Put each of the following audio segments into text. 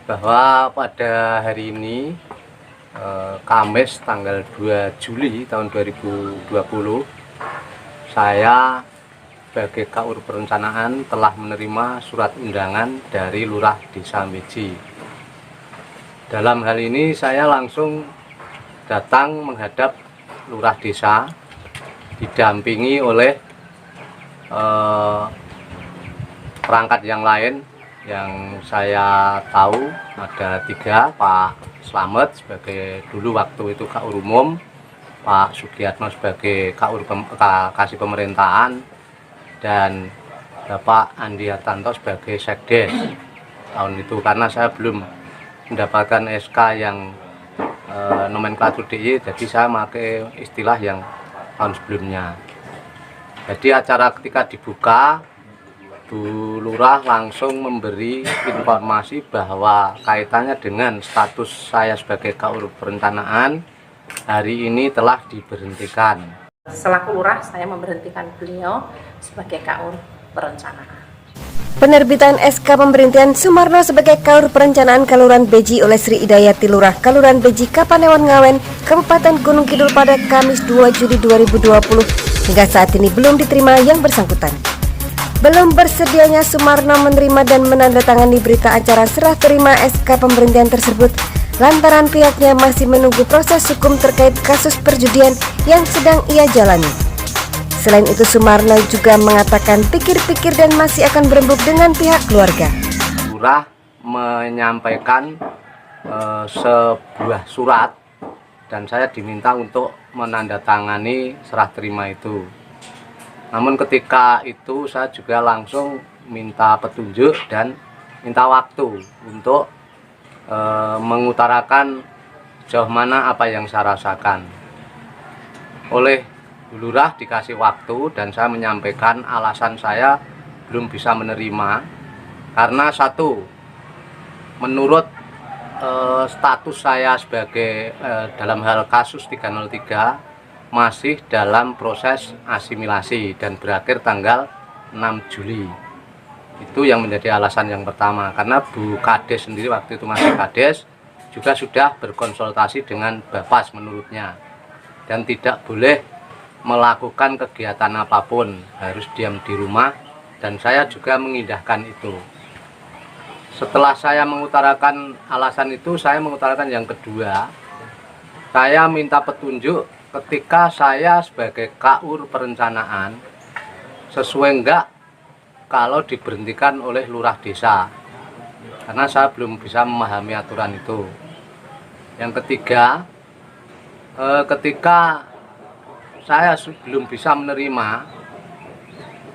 bahwa pada hari ini Kamis tanggal 2 Juli tahun 2020 saya sebagai KUR Perencanaan telah menerima surat undangan dari Lurah Desa Meji. Dalam hal ini saya langsung datang menghadap Lurah Desa didampingi oleh perangkat yang lain yang saya tahu ada 3, Pak Slamet sebagai dulu waktu itu KUR Umum, Pak Sugiyatno sebagai KUR Kasih Pemerintahan, dan Bapak Andi Hartanto sebagai Sekdes tahun itu, karena saya belum mendapatkan SK yang nomenklatur DIY, jadi saya pakai istilah yang tahun sebelumnya. Jadi acara ketika dibuka, Bu Lurah langsung memberi informasi bahwa kaitannya dengan status saya sebagai KUR Perencanaan hari ini telah diberhentikan. Selaku Lurah, saya memberhentikan beliau sebagai KUR Perencanaan. Penerbitan SK pemberhentian Sumarno sebagai KUR Perencanaan Kelurahan Beji oleh Sri Idayati Lurah Kelurahan Beji Kapanewon Ngawen, Kabupaten Gunung Kidul pada Kamis 2 Juli 2020 hingga saat ini belum diterima yang bersangkutan. Belum bersedianya Sumarno menerima dan menandatangani berita acara serah terima SK pemberhentian tersebut lantaran pihaknya masih menunggu proses hukum terkait kasus perjudian yang sedang ia jalani. Selain itu, Sumarno juga mengatakan pikir-pikir dan masih akan berembuk dengan pihak keluarga. Lurah menyampaikan sebuah surat dan saya diminta untuk menandatangani serah terima itu. Namun ketika itu saya juga langsung minta petunjuk dan minta waktu untuk mengutarakan sejauh mana apa yang saya rasakan. Oleh Bu Lurah dikasih waktu dan saya menyampaikan alasan saya belum bisa menerima karena satu, menurut status saya sebagai dalam hal kasus 303 masih dalam proses asimilasi dan berakhir tanggal 6 Juli. Itu yang menjadi alasan yang pertama, karena Bu Kades sendiri waktu itu masih Kades juga sudah berkonsultasi dengan Bapas menurutnya dan tidak boleh melakukan kegiatan apapun, harus diam di rumah, dan saya juga mengindahkan itu. Setelah saya mengutarakan alasan itu, saya mengutarakan yang kedua, saya minta petunjuk ketika saya sebagai KUR Perencanaan sesuai enggak kalau diberhentikan oleh Lurah Desa, karena saya belum bisa memahami aturan itu. Yang ketiga, ketika saya belum bisa menerima,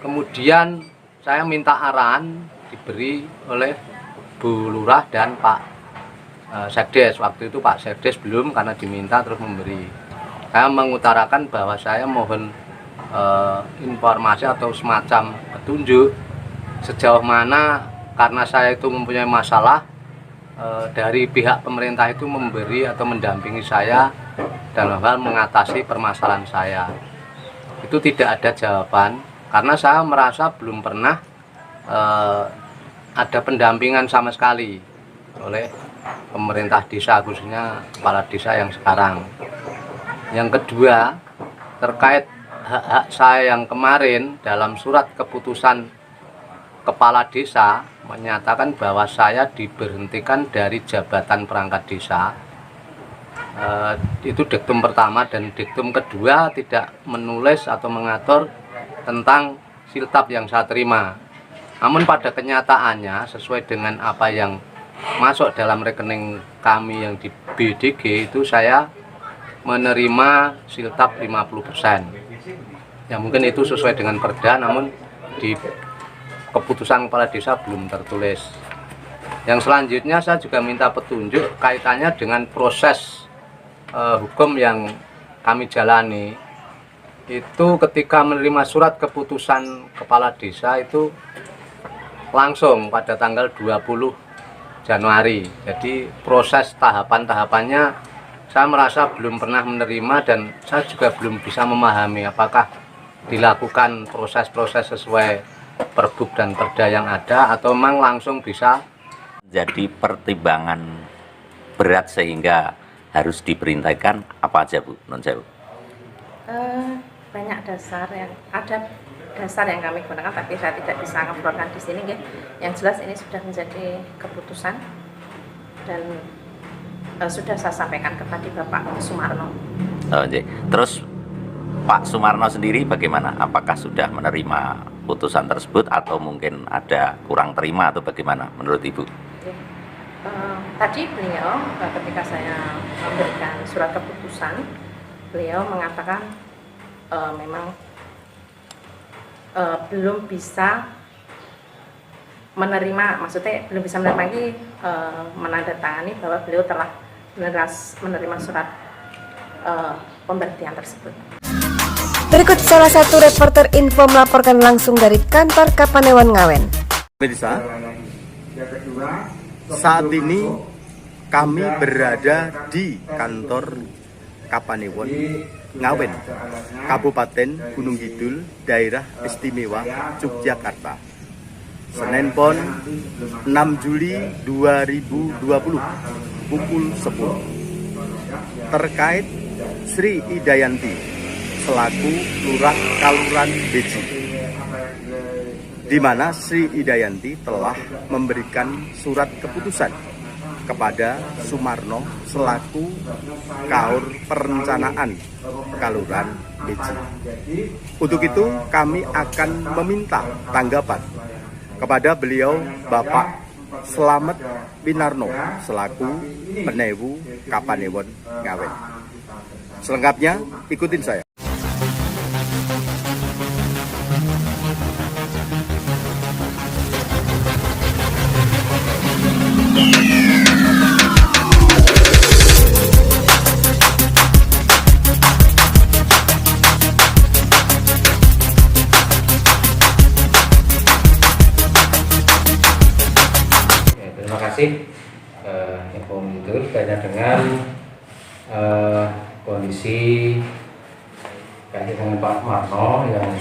kemudian saya minta arahan diberi oleh Bu Lurah dan Pak Sekdes. Waktu itu Pak Sekdes belum, karena diminta terus memberi. Saya mengutarakan bahwa saya mohon informasi atau semacam petunjuk sejauh mana, karena saya itu mempunyai masalah, dari pihak pemerintah itu memberi atau mendampingi saya dalam hal mengatasi permasalahan saya. Itu tidak ada jawaban karena saya merasa belum pernah ada pendampingan sama sekali oleh pemerintah desa, khususnya kepala desa yang sekarang. Yang kedua, terkait hak-hak saya yang kemarin dalam surat keputusan kepala desa menyatakan bahwa saya diberhentikan dari jabatan perangkat desa. Itu diktum pertama, dan diktum kedua tidak menulis atau mengatur tentang siltap yang saya terima. Namun pada kenyataannya sesuai dengan apa yang masuk dalam rekening kami yang di BDG itu, saya menerima siltap 50%. Ya mungkin itu sesuai dengan perda, namun di keputusan kepala desa belum tertulis. Yang selanjutnya saya juga minta petunjuk kaitannya dengan proses hukum yang kami jalani. Itu ketika menerima surat keputusan kepala desa itu langsung pada tanggal 20 Januari. Jadi proses tahapan-tahapannya saya merasa belum pernah menerima, dan saya juga belum bisa memahami apakah dilakukan proses-proses sesuai perbuk dan perda yang ada atau memang langsung bisa jadi pertimbangan berat sehingga harus diperintahkan apa aja Bu? Non sewu. Banyak dasar yang kami gunakan, tapi saya tidak bisa ngobrolkan di sini. Yang jelas ini sudah menjadi keputusan dan sudah saya sampaikan kepada Bapak Sumarno. Terus Pak Sumarno sendiri bagaimana? Apakah sudah menerima putusan tersebut atau mungkin ada kurang terima atau bagaimana menurut Ibu? Tadi beliau ketika saya memberikan surat keputusan, beliau mengatakan memang belum bisa menerima, maksudnya belum bisa menerima lagi menandatangani bahwa beliau telah menerima surat pemberhentian tersebut. Berikut salah satu reporter info melaporkan langsung dari kantor Kapanewon Ngawen. Pemirsa, saat ini kami berada di kantor Kapanewon Ngawen, Kabupaten Gunung Kidul, Daerah Istimewa Yogyakarta. Senin Pon 6 Juli 2020 pukul 10. Terkait Sri Idayanti selaku Lurah Kaluran Beji, di mana Sri Idayanti telah memberikan surat keputusan kepada Sumarno selaku Kaur Perencanaan Kaluran Beji. Untuk itu kami akan meminta tanggapan kepada beliau Bapak Slamet Winarno selaku Penewu Kapanewon Ngawen. Selengkapnya ikutin saya. Terima kasih Info Mundur kaitan dengan kondisi kaitan dengan Pak Marno yang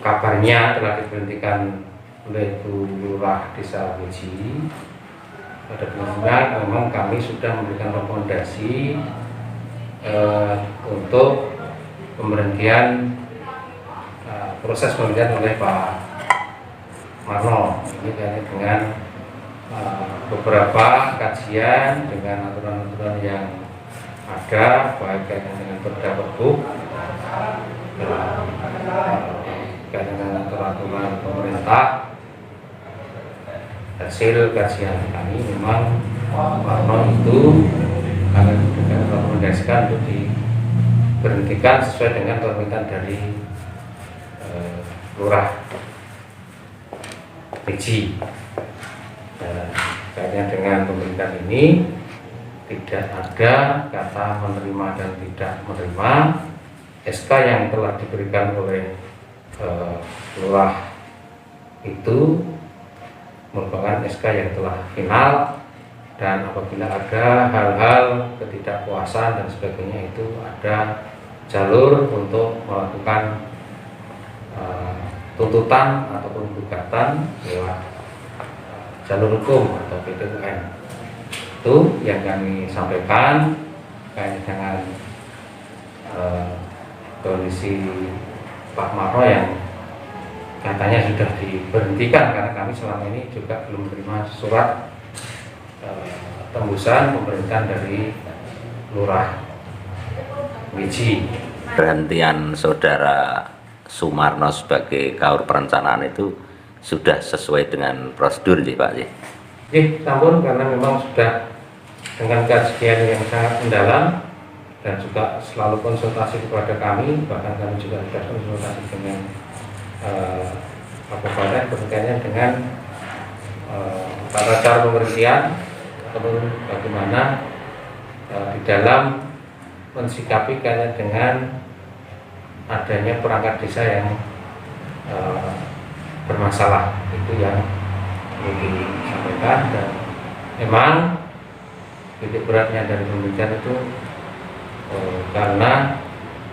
kabarnya telah diberhentikan oleh Bu Lurah Desa Beji. Pada prinsipnya memang kami sudah memberikan rekomendasi untuk pemberhentian proses pemberhentian oleh Pak Marno. Ini kaitan dengan beberapa kajian dengan aturan-aturan yang ada, baik kaitan dengan Perda Pergub, kaitan dengan aturan pemerintah. Hasil kajian kami memang Marno itu kami rekomendasikan untuk diberhentikan sesuai dengan permintaan dari Lurah Beji. Kaitannya dengan pemerintahan ini tidak ada kata menerima dan tidak menerima. SK yang telah diberikan oleh Lurah itu merupakan SK yang telah final, dan apabila ada hal-hal ketidakpuasan dan sebagainya itu ada jalur untuk melakukan tuntutan ataupun gugatan lewat jalur hukum atau PT UN. Itu yang kami sampaikan kaitan dengan kondisi Pak Marno yang katanya sudah diberhentikan, karena kami selama ini juga belum menerima surat tembusan pemerintahan dari Lurah Beji. Perhentian saudara Sumarno sebagai Kaur Perencanaan itu sudah sesuai dengan prosedur nih Pak? Namun karena memang sudah dengan kajian yang sangat mendalam dan juga selalu konsultasi kepada kami, bahkan kami juga sudah konsultasi dengan Kabupaten berkaitan dengan tata cara pemberhentian ataupun bagaimana di dalam mensikapi kaitan dengan adanya perangkat desa yang bermasalah. Itu yang disampaikan, dan memang titik beratnya dari pembicaraan itu karena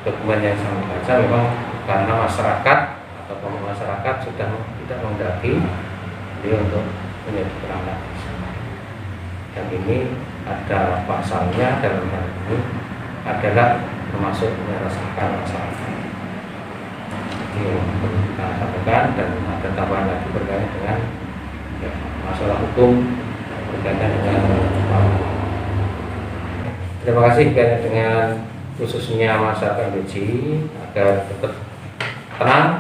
dokumen yang saya baca memang karena masyarakat atau kelompok masyarakat sudah tidak menghendaki dia untuk menjadi perangkat desa. Dan ini ada pasalnya dalam hal ini adalah termasuk meresahkan masyarakat. Ini yang perlu kita sampaikan, dan ada tambahan lagi berkaitan dengan masalah hukum berkaitan dengan terima kasih berkaitan dengan khususnya masyarakat Beji agar tetap tenang,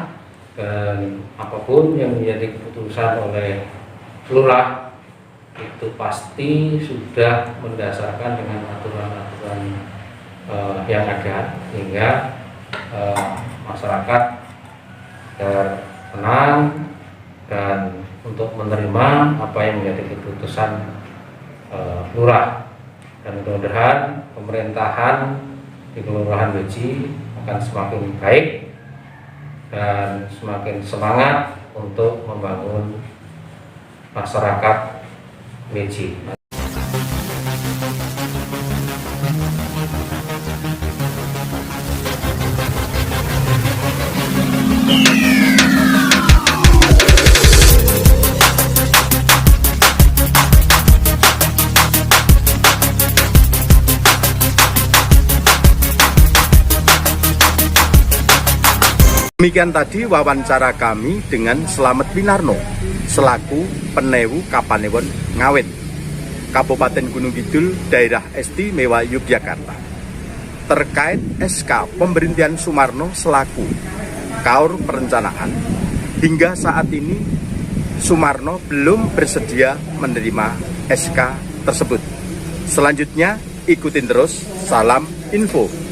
dan apapun yang menjadi keputusan oleh lurah itu pasti sudah mendasarkan dengan aturan-aturan yang ada, sehingga masyarakat tenang dan untuk menerima apa yang menjadi keputusan lurah. Dan mudah-mudahan pemerintahan di Kelurahan Beji akan semakin baik dan semakin semangat untuk membangun masyarakat Beji. Demikian tadi wawancara kami dengan Slamet Winarno selaku Penewu Kapanewon Ngawen, Kabupaten Gunung Kidul, Daerah Istimewa Yogyakarta, terkait SK pemberhentian Sumarno selaku Kaur Perencanaan. Hingga saat ini Sumarno belum bersedia menerima SK tersebut. Selanjutnya ikutin terus Salam Info.